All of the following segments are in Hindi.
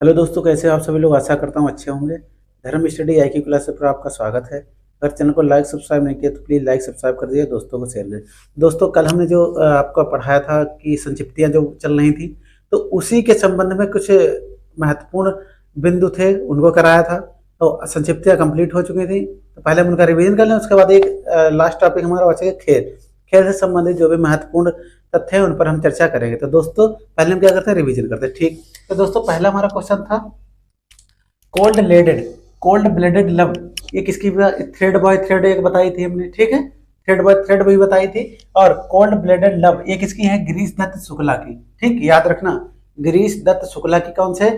हेलो दोस्तों, कैसे हो आप सभी लोग। आशा करता हूँ अच्छे होंगे। धर्म स्टडी आई क्यू क्लास पर आपका स्वागत है। अगर चैनल को लाइक सब्सक्राइब नहीं किया तो प्लीज़ लाइक सब्सक्राइब कर दीजिए, दोस्तों को शेयर करिए। दोस्तों, कल हमने जो आपको पढ़ाया था कि संक्षिप्तियाँ जो चल रही थी, तो उसी के संबंध में कुछ महत्वपूर्ण बिंदु थे, उनको कराया था। तो संक्षिप्तियाँ कंप्लीट हो चुकी थी, तो पहले हम उनका रिवीजन कर लें। उसके बाद एक लास्ट टॉपिक हमारा बचेगा खेल। खेल से संबंधित जो भी महत्वपूर्ण तथ्य हैं उन पर हम चर्चा करेंगे। तो दोस्तों, पहले हम क्या करते हैं, रिवीजन करते हैं। ठीक, तो दोस्तों पहला हमारा क्वेश्चन था कोल्ड ब्लेडेड लव। ये किसकी? थ्रेड बॉय थ्रेड एक बताई थी हमने, ठीक है। थ्रेड बॉय थ्रेड भी बताई थी। और कोल्ड ब्लेडेड लव ये किसकी है? गिरीश दत्त शुक्ला की। ठीक, याद रखना, गिरीश दत्त शुक्ला की कौन से?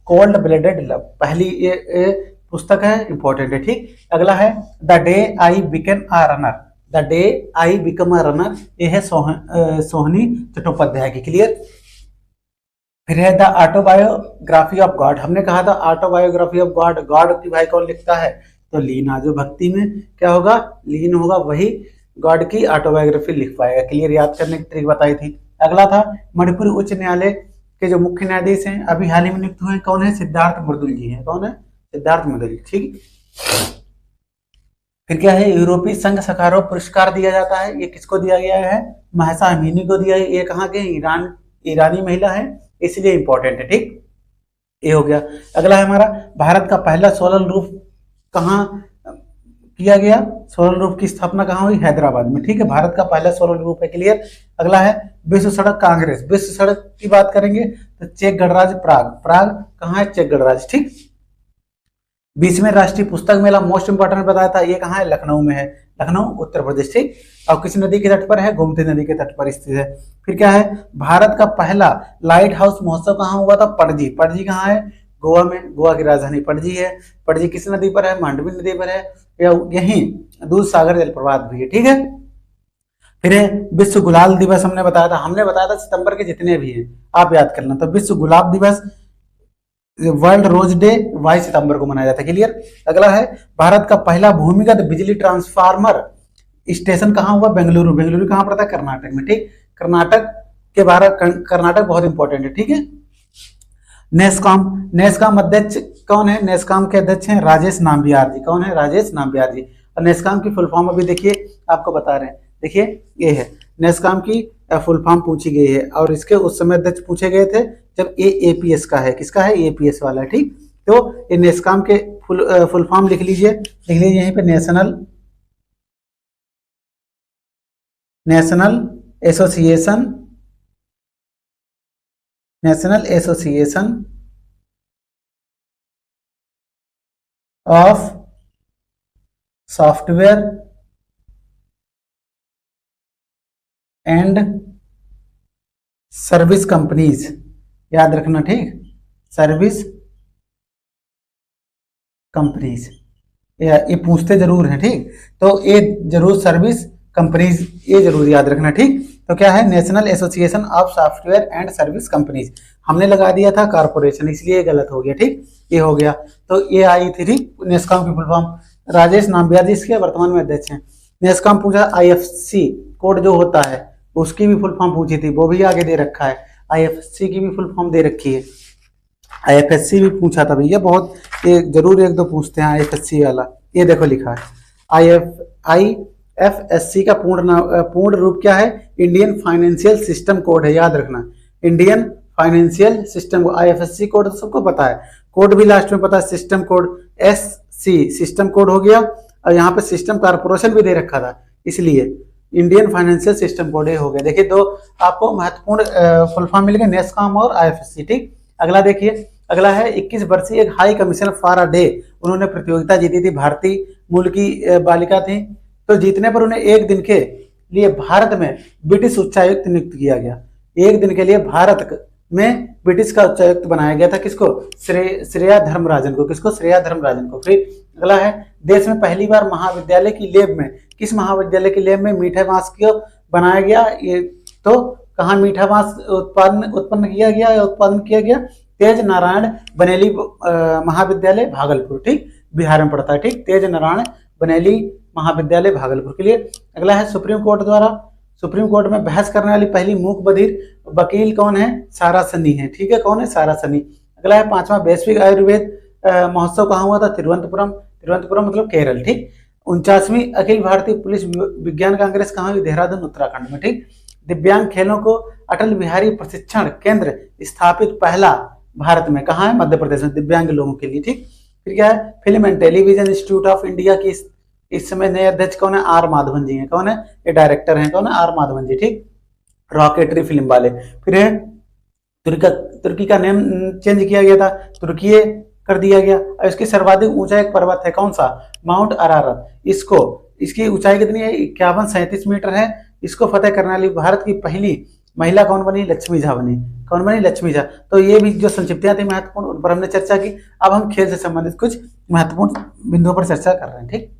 Cold blooded love. पहली ये पुस्तक है, इंपॉर्टेंट है। ठीक, अगला है the day I become a runner. The day I become a runner, ये है सोहनी चट्टोपाध्याय की। क्लियर। फिर है द ऑटोबायोग्राफी ऑफ गॉड। हमने कहा था ऑटोबायोग्राफी ऑफ गॉड, गॉड की भाई कौन लिखता है? तो लीन। जो भक्ति में क्या होगा? लीन होगा, वही गॉड की ऑटोबायोग्राफी लिख पाएगा। क्लियर, याद करने की ट्रिक बताई थी। अगला था मणिपुर उच्च न्यायालय के जो मुख्य न्यायाधीश हैं अभी हाल ही में नियुक्त हुए, कौन है? सिद्धार्थ मृदुल जी हैं। कौन है? सिद्धार्थ मृदुल। ठीक। फिर क्या है? यूरोपीय संघ सखारोव पुरस्कार दिया जाता है। ये किसको दिया गया है? महसा अमीनी को दिया। ये कहाँ के? ईरान, ईरानी महिला है, इसलिए इंपॉर्टेंट है। ठीक, ये हो गया। अगला है हमारा भारत का पहला सोलर रूफ कहाँ किया गया? सोलर रूफ की स्थापना कहाँ हुई? हैदराबाद में। ठीक है, भारत का पहला सोलर रूफ है। क्लियर। अगला है विश्व सड़क कांग्रेस। विश्व सड़क की बात करेंगे तो चेक गणराज्य प्राग। प्राग कहाँ है? चेक गणराज्य। ठीक। 20वें राष्ट्रीय पुस्तक मेला मोस्ट इंपोर्टेंट बताया था, ये कहाँ है? लखनऊ में है। लखनऊ, उत्तर प्रदेश। ठीक, और किस नदी के तट पर है? गोमती नदी के तट पर स्थित है। फिर क्या है? भारत का पहला लाइट हाउस महोत्सव कहाँ हुआ था? पणजी। पणजी कहाँ है? गोवा में। गोवा की राजधानी पणजी है। पणजी किस नदी पर है? मांडवी नदी पर है, या यही दूध सागर जलप्रपात भी है। ठीक है। फिर है विश्व गुलाल दिवस। हमने बताया था सितंबर के जितने भी हैं आप याद करना। तो विश्व गुलाब दिवस, वर्ल्ड रोज डे 22 सितंबर को मनाया जाता है। क्लियर। अगला है भारत का पहला भूमिगत बिजली ट्रांसफार्मर स्टेशन कहाँ हुआ? बेंगलुरु। बेंगलुरु कहाँ पड़ता है? कर्नाटक में। ठीक, कर्नाटक के बारे कर्नाटक बहुत इंपॉर्टेंट है। ठीक है। नेस्कॉम, नेस्कॉम अध्यक्ष कौन है? नेस्कॉम के अध्यक्ष हैं राजेश नाम्बियार जी। कौन है? राजेश नाम्बियार जी। और नेस्कॉम की फुल फॉर्म अभी देखिए आपको बता रहे हैं। देखिए ये है नेस्कॉम की फुल फॉर्म पूछी गई है, और इसके उस समय अध्यक्ष पूछे गए थे जब ये एपीएस का है। किसका है? एपीएस वाला है। ठीक, तो ये नेस्कॉम के फुल फॉर्म लिख लीजिए यहीं पे। National association national association of software and service companies. याद रखना। ठीक, सर्विस कंपनीज, ये पूछते जरूर हैं। ठीक, तो ये जरूर सर्विस कंपनीज, ये जरूर याद रखना। ठीक, तो क्या है? National association of software and service companies. हमने लगा दिया था कारपोरेशन, इसलिए ये गलत हो गया। ठीक, ये हो गया। तो ये आई थी नेस्कॉम की फुल फॉर्म। राजेश नाम्बियार जी इसके वर्तमान में अध्यक्ष हैं। नेस्कॉम पूछा आईएफसी कोड जो होता है उसकी भी फुल फॉर्म पूछी थी, वो भी आगे दे रखा है। आईएफसी की भी फुल फॉर्म दे रखी है। आईएफएससी भी पूछा था भैया, बहुत ये जरूर एक दो पूछते हैं आईएफएससी वाला। ये देखो लिखा है आईएफएससी का पूर्ण रूप क्या है? इंडियन फाइनेंशियल सिस्टम कोड है। याद रखना, Indian financial system. IFSC code तो सबको पता है, कोड भी लास्ट में पता है। System code SC system code हो गया, और यहाँ पे सिस्टम कारपोरेशन भी दे रखा था, इसलिए इंडियन फाइनेंशियल सिस्टम कोड हो गया। देखिए दो आपको महत्वपूर्ण फुल फॉर्म मिल गए, नेस्कॉम और आईएफएससी। ठीक, अगला देखिए। अगला है 21 वर्षीय एक high commission for a day. उन्होंने प्रतियोगिता जीती थी, भारतीय मूल की बालिका थी। तो जीतने पर उन्हें एक दिन के लिए भारत में ब्रिटिश उच्चायुक्त नियुक्त किया गया। एक दिन के लिए भारत में ब्रिटिश का उच्चायुक्त बनाया गया था। किसको? श्रेया धर्मराजन को। किसको? श्रेया धर्मराजन को। फिर अगला है देश में पहली बार महाविद्यालय की लैब में, किस महाविद्यालय की लैब में मीठे बांस को बनाया गया? ये तो कहाँ मीठा बांस उत्पन्न किया गया या उत्पादन किया गया? तेज नारायण बनेली महाविद्यालय भागलपुर। ठीक, बिहार में पड़ता है। ठीक, तेज नारायण बनेली महाविद्यालय भागलपुर के लिए। अगला है सुप्रीम कोर्ट द्वारा, सुप्रीम कोर्ट में बहस करने वाली पहली मूक बधिर वकील कौन है? सारा सनी है। ठीक है, कौन है? सारा सनी। अगला है पांचवा वैश्विक आयुर्वेद महोत्सव कहाँ हुआ था? तिरुवनंतपुरम। तिरुवनंतपुरम मतलब केरल, ठीक। 49वीं अखिल भारतीय पुलिस विज्ञान कांग्रेस कहाँ हुई? देहरादून उत्तराखंड में, ठीक। दिव्यांग खेलों को अटल बिहारी प्रशिक्षण केंद्र स्थापित पहला भारत में कहाँ है? मध्य प्रदेश में, दिव्यांग लोगों के लिए, ठीक। फिर क्या है? Film and television institute of India की इस समय नए अध्यक्ष कौन है? आर माधवन जी हैं। कौन है? ये डायरेक्टर हैं। कौन है? आर माधवन जी, ठीक, रॉकेटरी फिल्म वाले। फिर है तुर्की का नेम चेंज किया गया था, तुर्की कर दिया गया। और इसकी सर्वाधिक ऊंचा एक पर्वत है, कौन सा? Mount Ararat. इसकी ऊंचाई कितनी है? 5137 मीटर है। इसको फतेह करने वाली भारत की पहली महिला कौन बनी? लक्ष्मी झा बनी। कौन बनी? लक्ष्मी झा। तो ये भी जो संक्षिप्तियां थी महत्वपूर्ण, उन पर हमने चर्चा की। अब हम खेल से संबंधित कुछ महत्वपूर्ण बिंदुओं पर चर्चा कर रहे हैं, ठीक।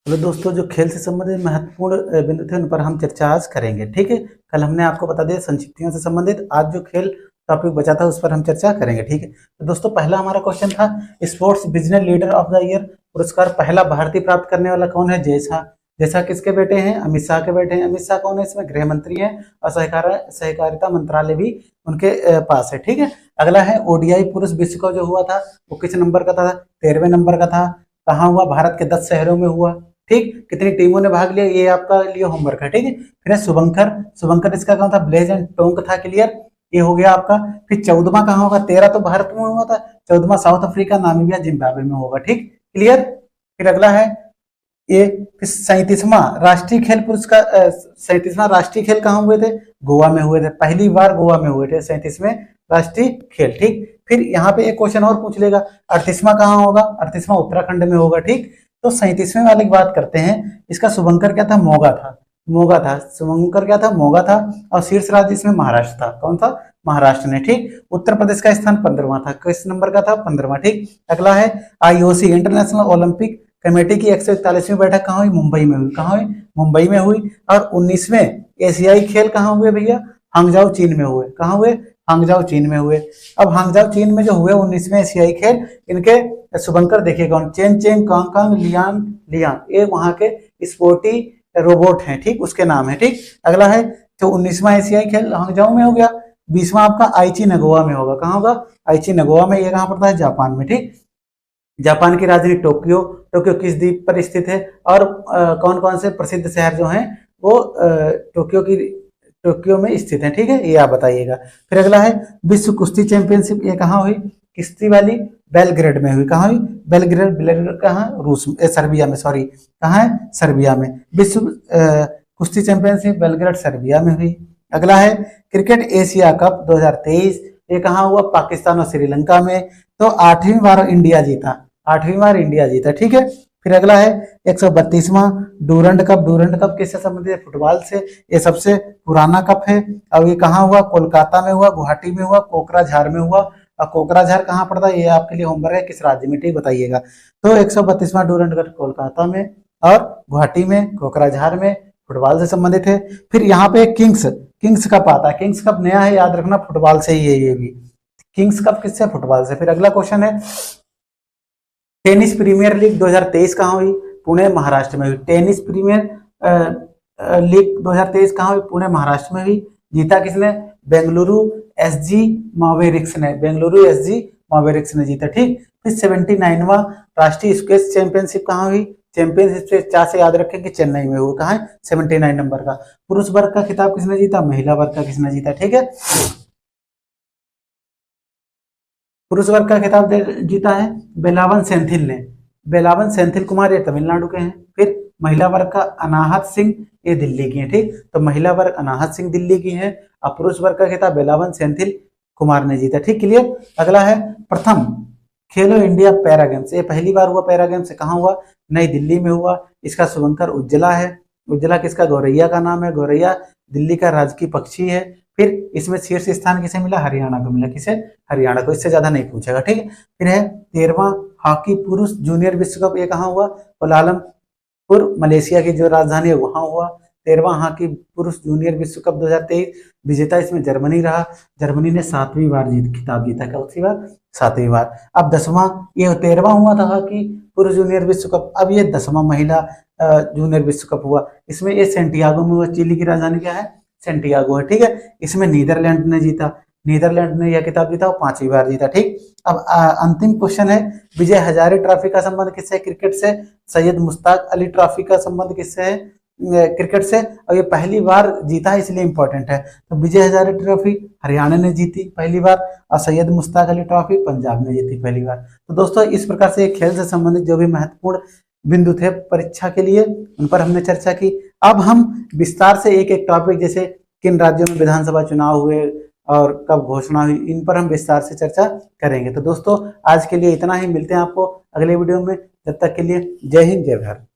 तो दोस्तों, जो खेल से संबंधित महत्वपूर्ण बिंदु थे उन पर हम चर्चा आज करेंगे, ठीक है। कल हमने आपको बता दिया संक्षिप्तियों से संबंधित, आज जो खेल टॉपिक बचा था उस पर हम चर्चा करेंगे, ठीक है। तो दोस्तों, पहला हमारा क्वेश्चन था sports business leader of the year पुरस्कार पहला भारतीय प्राप्त करने वाला कौन है? जय शाह। जय शाह किसके बेटे हैं? अमित शाह के बेटे हैं। अमित शाह कौन है? इसमें गृह मंत्री हैं और सहकारिता मंत्रालय भी उनके पास है, ठीक है। अगला है ओडीआई पुरुष विश्व कप जो हुआ था वो किस नंबर का था? 13वें नंबर का था। कहाँ हुआ? भारत के 10 शहरों में हुआ, ठीक। कितनी टीमों ने भाग लिया? ये आपका लिए होमवर्क है, ठीक है। फिर शुभंकर इसका कौन था? ब्लेज एंड टोंक था, क्लियर, ये हो गया आपका। फिर 14वां कहाँ होगा? 13 तो भारत में हुआ था, 14वां साउथ अफ्रीका, नामीबिया, जिम्बाब्वे में होगा, ठीक, क्लियर। फिर अगला है ये 37वां राष्ट्रीय खेल पुरस्कार 37वां राष्ट्रीय खेल कहाँ हुए थे? गोवा में हुए थे, पहली बार गोवा में हुए थे 37वें राष्ट्रीय खेल, ठीक। फिर यहाँ पे एक क्वेश्चन और पूछ लेगा, 38वां कहाँ होगा? 38वां उत्तराखंड में होगा, ठीक। तो 37वें वाले की बात करते हैं। इसका शुभंकर क्या था? मोगा था। शुभंकर क्या था? मोगा था। और शीर्ष राज्य इसमें महाराष्ट्र था। कौन था? महाराष्ट्र ने, ठीक। उत्तर प्रदेश का स्थान 15वां था। किस नंबर का था? 15वां, ठीक। अगला है आईओसी इंटरनेशनल ओलंपिक कमेटी की 141वीं बैठक कहाँ हुई? मुंबई में हुई। कहाँ हुई? मुंबई में हुई। और 19वें एशियाई खेल कहाँ हुए भैया? हांगजाओ चीन में हुए। कहाँ हुए? हांगजाओ चीन में हुए। अब हांगजाओ चीन में जो हुए 19वें एशियाई खेल, इनके शुभंकर देखिए कौन? Chen Cheng Kang Lian Lian, ये वहां के स्पोर्टी रोबोट हैं, ठीक, उसके नाम है, ठीक। अगला है तो 19वां एशियाई खेल हांगजाओ में हो गया। 20वां आपका आइची नगोया में होगा। कहाँ होगा? आइची नगोया में। ये कहाँ पड़ता है? जापान में, ठीक। जापान की राजधानी टोक्यो। टोक्यो किस द्वीप पर स्थित है? और कौन कौन से प्रसिद्ध शहर जो हैं वो टोक्यो में स्थित है, ठीक है, ये आप बताइएगा। फिर अगला है विश्व कुश्ती चैंपियनशिप, ये कहाँ हुई? कुश्ती वाली बेलग्रेड में हुई। कहाँ हुई? बेलग्रेड कहाँ? रूस में, सर्बिया में, सॉरी, कहाँ है? सर्बिया में। विश्व कुश्ती चैंपियनशिप बेलग्रेड सर्बिया में हुई। अगला है क्रिकेट एशिया कप 2023, ये कहाँ हुआ? पाकिस्तान और श्रीलंका में। तो 8वीं बार इंडिया जीता, 8वीं बार इंडिया जीता, ठीक है। फिर अगला है 132वां डूरंड कप। डूरंड कप किससे संबंधित है? फुटबॉल से। ये सबसे पुराना कप है। अब ये कहाँ हुआ? कोलकाता में हुआ, गुवाहाटी में हुआ, कोकराझार में हुआ। और कोकराझार कहाँ पड़ता है? ये आपके लिए होमवर्क है, किस राज्य में, ठीक, बताइएगा। तो 132वां डूरंड कप कोलकाता में और गुवाहाटी में, कोकराझार में, फुटबॉल से संबंधित है। फिर यहाँ पे किंग्स कप आता है। किंग्स कप नया है, याद रखना, फुटबॉल से ही है ये भी। किंग्स कप किससे? फुटबॉल से। फिर अगला क्वेश्चन है टेनिस प्रीमियर लीग 2023 कहाँ हुई? पुणे, महाराष्ट्र में हुई। टेनिस प्रीमियर लीग 2023 कहाँ हुई? पुणे, महाराष्ट्र में हुई। जीता किसने? बेंगलुरु एसजी मैवरिक्स ने। बेंगलुरु एसजी मैवरिक्स ने जीता, ठीक। फिर 79वां राष्ट्रीय स्क्वैश चैंपियनशिप कहाँ हुई? चैंपियनशिप से 4 से याद रखें कि चेन्नई में हुआ। कहाँ है? 79 नंबर का। पुरुष वर्ग का खिताब किसने जीता? महिला वर्ग का किसने जीता, ठीक है। पुरुष वर्ग का खिताब जीता है बेलावन सेंथिल ने। बेलावन सेंथिल कुमार, ये तमिलनाडु के हैं। फिर महिला वर्ग का अनाहत सिंह, ये दिल्ली की है, ठीक। तो महिला वर्ग अनाहत सिंह दिल्ली की है और पुरुष वर्ग का खिताब बेलावन सेंथिल कुमार ने जीता, ठीक, क्लियर। अगला है प्रथम खेलो इंडिया पैरा गेम्स, ये पहली बार हुआ पैरा गेम्स, कहाँ हुआ? नई दिल्ली में हुआ। इसका शुभंकर उज्ज्वला है। उज्ज्वला किसका? गौरैया का नाम है। गौरैया दिल्ली का राजकीय पक्षी है। फिर इसमें शीर्ष स्थान किसे मिला? हरियाणा को मिला। किसे? हरियाणा को। इससे ज्यादा नहीं पूछेगा, ठीक है। फिर है 13वां हॉकी पुरुष जूनियर विश्व कप, ये कहाँ हुआ? कोलालमपुर, मलेशिया की जो राजधानी है वहां हुआ। 13वां हॉकी पुरुष जूनियर विश्व कप 2023, विजेता इसमें जर्मनी रहा। जर्मनी ने 7वीं बार खिताब जीता। कौन सी बार? 7वीं बार। अब 10वां, ये 13वां हुआ था हॉकी पुरुष जूनियर विश्व कप, अब ये 10वां महिला जूनियर विश्व कप हुआ। इसमें ये सेंटियागो में हुआ। चिली की राजधानी क्या है? सेंटियागो है, ठीक है। इसमें नीदरलैंड ने जीता। नीदरलैंड ने यह खिताब जीता, वो 5वीं बार जीता। ठीक, अब अंतिम क्वेश्चन है, विजय हजारे ट्रॉफी का संबंध किससे? क्रिकेट से। सैयद मुश्ताक अली ट्रॉफी का संबंध किससे है? क्रिकेट से। और ये पहली बार जीता है इसलिए इंपॉर्टेंट है। तो विजय हजारे ट्रॉफी हरियाणा ने जीती पहली बार, और सैयद मुश्ताक अली ट्रॉफी पंजाब ने जीती पहली बार। तो दोस्तों इस प्रकार से खेल से संबंधित जो भी महत्वपूर्ण बिंदु थे परीक्षा के लिए, उन पर हमने चर्चा की। अब हम विस्तार से एक एक टॉपिक, जैसे किन राज्यों में विधानसभा चुनाव हुए और कब घोषणा हुई, इन पर हम विस्तार से चर्चा करेंगे। तो दोस्तों आज के लिए इतना ही, मिलते हैं आपको अगले वीडियो में। जब तक के लिए जय हिंद, जय भारत।